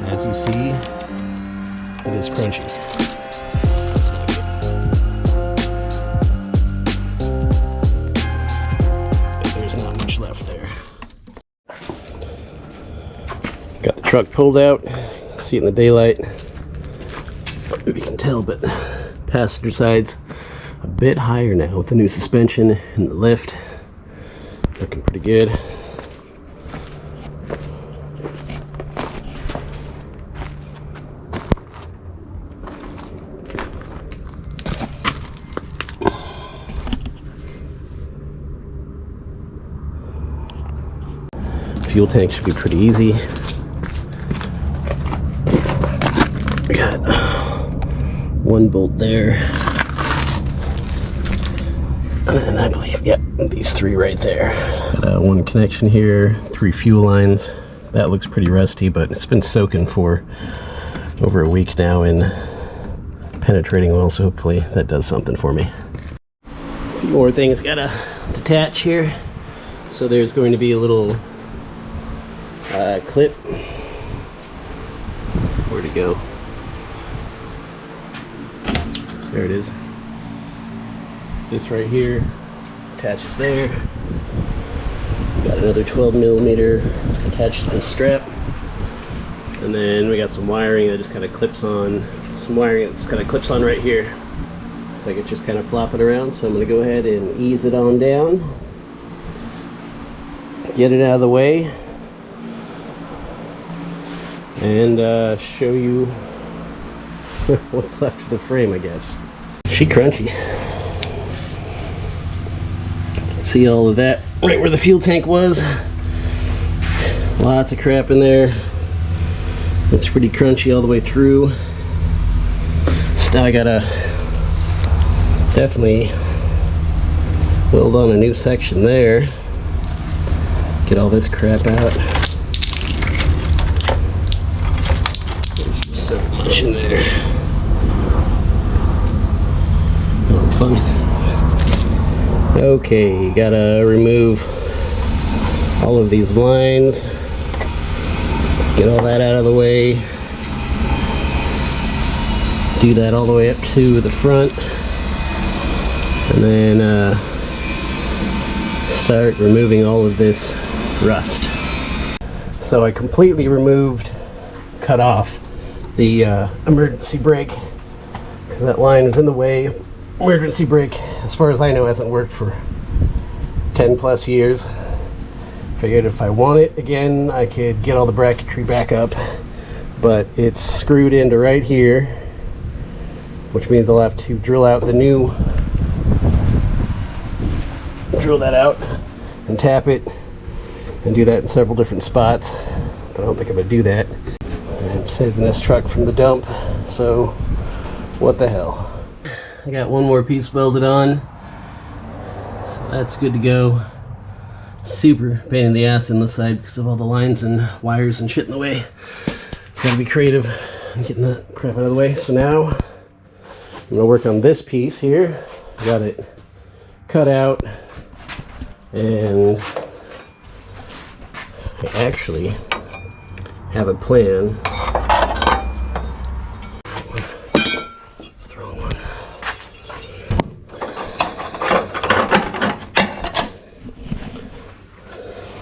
As you see, it is crunchy. But there's not much left there. Got the truck pulled out. See it in the daylight. I don't know if you can tell, but passenger side's a bit higher now with the new suspension and the lift. Looking pretty good. Fuel tank should be pretty easy. We got one bolt there. And I believe, yep, these three right there. Got one connection here, 3 fuel lines. That looks pretty rusty, but it's been soaking for over a week now in penetrating oil, so hopefully that does something for me. A few more things gotta detach here. So there's going to be a little clip. Where'd it go? There it is. This right here attaches there. Got another 12mm attached to this strap. And then we got some wiring that just kind of clips on. Some wiring that just kind of clips on right here. Looks like it's just kind of flopping around, so I'm going to go ahead and ease it on down. Get it out of the way. And show you what's left of the frame, I guess. She crunchy. See all of that right where the fuel tank was. Lots of crap in there. It's pretty crunchy all the way through. So now I gotta definitely weld on a new section there. Get all this crap out. There's just so much in there. Oh, fun. Okay, gotta remove all of these lines, get all that out of the way, do that all the way up to the front, and then start removing all of this rust. So I completely cut off the emergency brake because that line was in the way. Emergency brake, as far as I know, hasn't worked for 10 plus years. Figured if I want it again, I could get all the bracketry back up, but it's screwed into right here, which means I'll have to drill out the new, drill that out and tap it and do that in several different spots, but I don't think I'm gonna do that. I'm saving this truck from the dump, so what the hell. I got one more piece welded on, so that's good to go. Super pain in the ass in the side because of all the lines and wires and shit in the way. Gotta be creative and getting the crap out of the way. So now I'm gonna work on this piece here. I got it cut out, and I actually have a plan.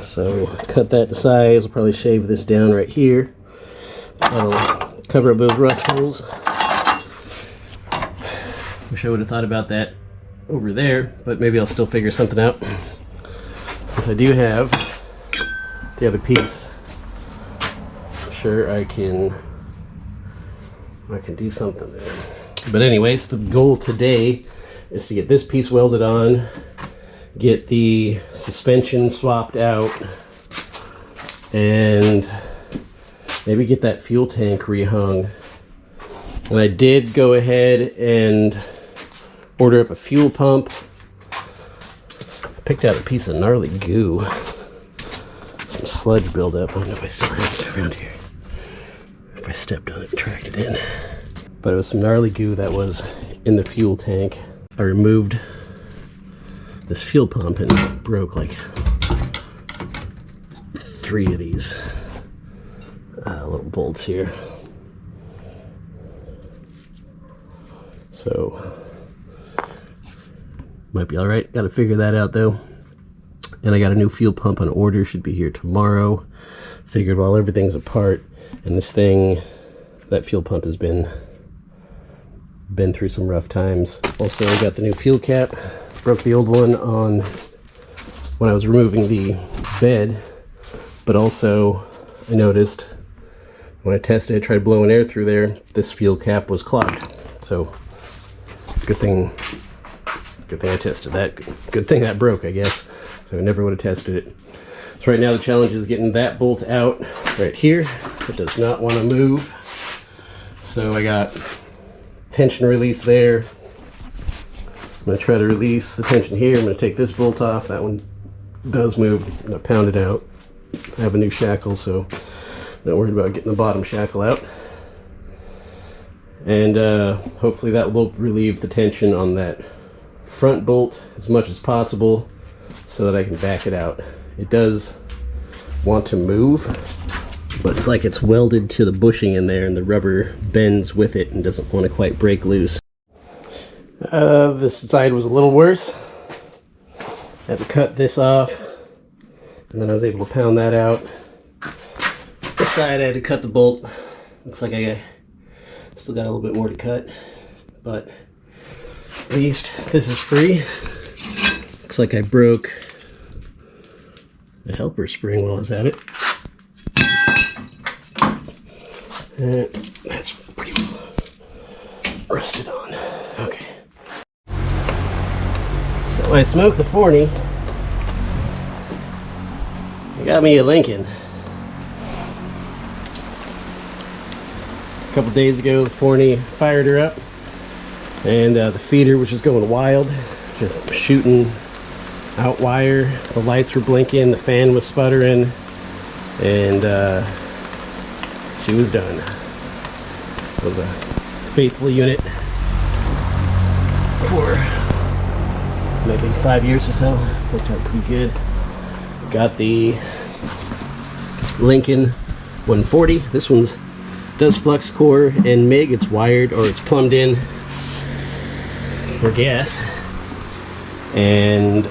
So cut that to size. I'll probably shave this down right here. That'll cover up those rust holes. Wish I would have thought about that over there, but maybe I'll still figure something out. Since I do have the other piece, I'm sure I can do something there. But anyways, the goal today is to get this piece welded on, get the suspension swapped out, and maybe get that fuel tank rehung. And I did go ahead and order up a fuel pump. I picked out a piece of gnarly goo. Some sludge buildup. I don't know if I still have it around here. If I stepped on it and tracked it in. But it was some gnarly goo that was in the fuel tank. I removed this fuel pump and broke like 3 of these little bolts here. So might be all right. Got to figure that out though. And I got a new fuel pump on order, should be here tomorrow. Figured while everything's apart, and this thing, that fuel pump has been through some rough times. Also, I got the new fuel cap. Broke the old one on when I was removing the bed, but also I noticed when I tested it, tried blowing air through there, this fuel cap was clogged. So good thing I tested that. Good thing that broke, I guess. So I never would have tested it. So right now the challenge is getting that bolt out right here. It does not want to move. So I got tension release there. I'm going to try to release the tension here. I'm going to take this bolt off. That one does move. I'm going to pound it out. I have a new shackle, so not worried about getting the bottom shackle out. And hopefully that will relieve the tension on that front bolt as much as possible so that I can back it out. It does want to move, but it's like it's welded to the bushing in there and the rubber bends with it and doesn't want to quite break loose. This side was a little worse. I had to cut this off and then I was able to pound that out. This side I had to cut the bolt. Looks like I still got a little bit more to cut, but at least this is free. Looks like I broke the helper spring while I was at it. And that's pretty well rusted on. Okay. So I smoked the Forney. I got me a Lincoln. A couple days ago, the Forney fired her up, and the feeder was just going wild, just shooting out wire. The lights were blinking, the fan was sputtering, and she was done. It was a faithful unit for maybe 5 years or so. Worked out pretty good. Got the Lincoln 140. This one's does flux core and MIG. It's wired, or it's plumbed in for gas, and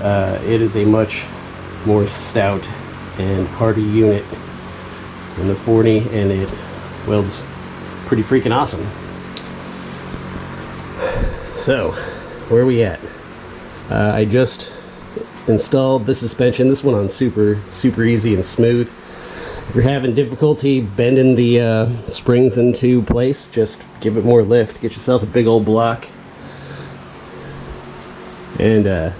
it is a much more stout and hardy unit than the 40, and it welds pretty freaking awesome. So where are we at? I just installed the suspension. This one on super easy and smooth. If you're having difficulty bending the springs into place, just give it more lift. Get yourself a big old block and a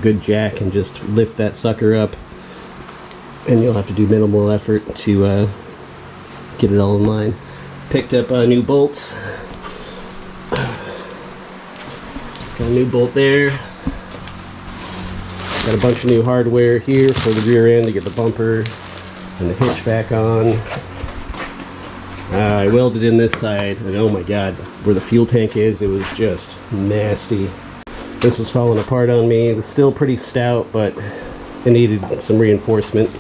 good jack and just lift that sucker up, and you'll have to do minimal effort to get it all in line. Picked up new bolts. Got a new bolt there. Got a bunch of new hardware here for the rear end to get the bumper and the hitch back on. I welded in this side, and oh my god, where the fuel tank is, it was just nasty. This was falling apart on me. It was still pretty stout, but it needed some reinforcement.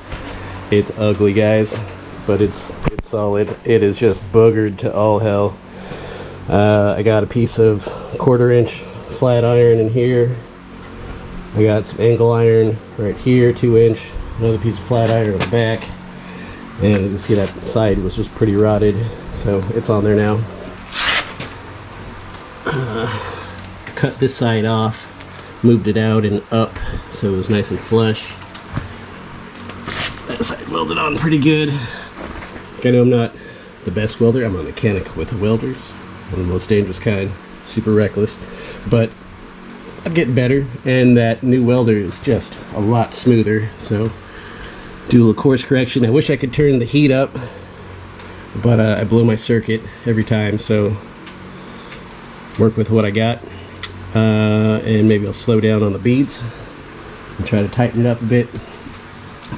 It's ugly, guys, but it's solid. It is just boogered to all hell. I got a piece of 1/4 inch flat iron in here. I got some angle iron right here, 2 inch. Another piece of flat iron on the back. And as you see, that side was just pretty rotted, so it's on there now. Cut this side off, moved it out and up so it was nice and flush. That side welded on pretty good. I know I'm not the best welder. I'm a mechanic with welders, one of the most dangerous kind, super reckless, but I'm getting better, and that new welder is just a lot smoother. So do a little course correction. I wish I could turn the heat up, but I blow my circuit every time, so work with what I got. And maybe I'll slow down on the beads and try to tighten it up a bit,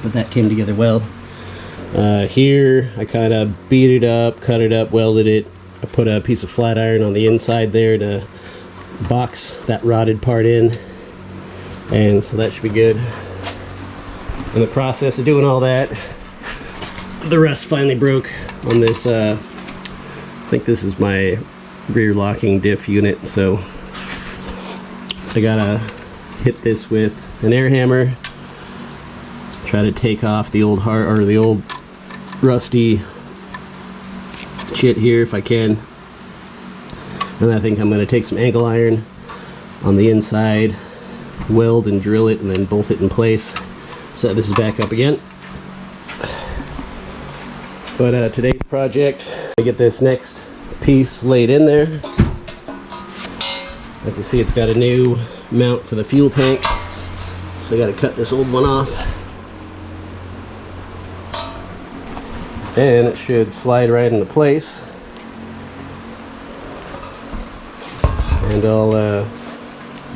but that came together well. Here I kind of beat it up, cut it up, welded it. I put a piece of flat iron on the inside there to box that rotted part in, And so that should be good. In the process of doing all that, the rust finally broke on this. I think this is my rear locking diff unit, so I gotta hit this with an air hammer, try to take off the old the old rusty shit here if I can. And I think I'm gonna take some angle iron on the inside, weld and drill it, and then bolt it in place. Set this back up again. But today's project, I get this next piece laid in there. As you see, it's got a new mount for the fuel tank, so I got to cut this old one off, and it should slide right into place. And I'll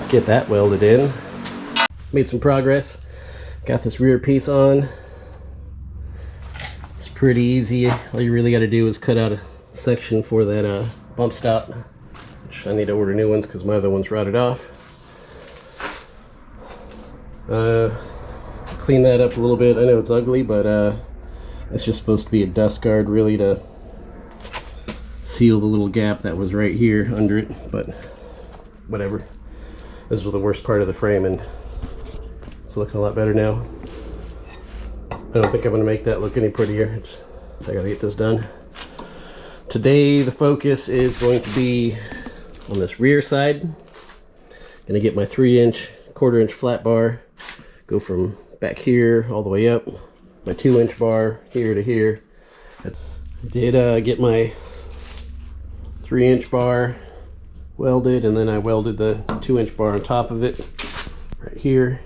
get that welded in. Made some progress. Got this rear piece on. It's pretty easy. All you really got to do is cut out a section for that bump stop, which I need to order new ones because my other one's rotted off. Clean that up a little bit. I know it's ugly, but it's just supposed to be a dust guard really to seal the little gap that was right here under it, but whatever. This was the worst part of the frame, and it's looking a lot better now. I don't think I'm going to make that look any prettier. I gotta get this done. Today the focus is going to be on this rear side. Gonna get my 3-inch, 1/4-inch flat bar, go from back here all the way up, my 2-inch bar here to here. I did get my 3-inch bar welded, and then I welded the 2-inch bar on top of it right here.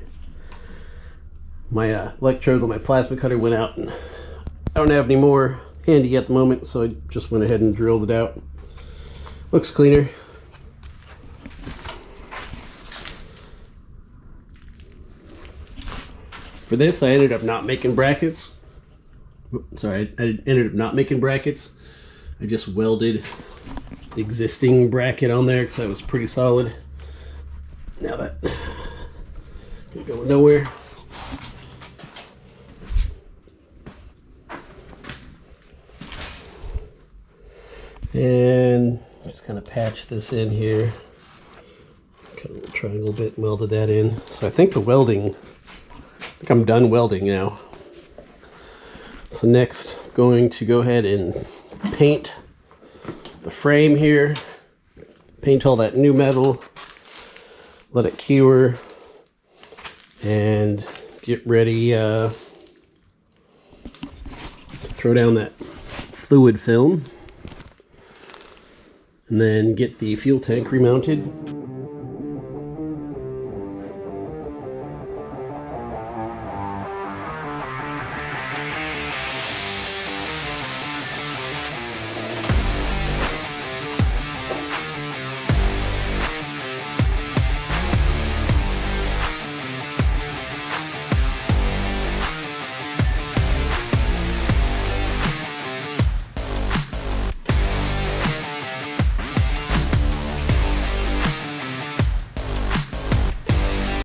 My electrodes on my plasma cutter went out, and I don't have any more handy at the moment, so I just went ahead and drilled it out. Looks cleaner. For this, I ended up not making brackets. Sorry, I ended up not making brackets. I just welded the existing bracket on there because that was pretty solid. Now that ain't going nowhere. And just kind of patch this in here. Cut a little triangle bit, welded that in. So I think I'm done welding now. So next, I'm going to go ahead and paint the frame here. Paint all that new metal. Let it cure. And get ready to throw down that fluid film. And then get the fuel tank remounted.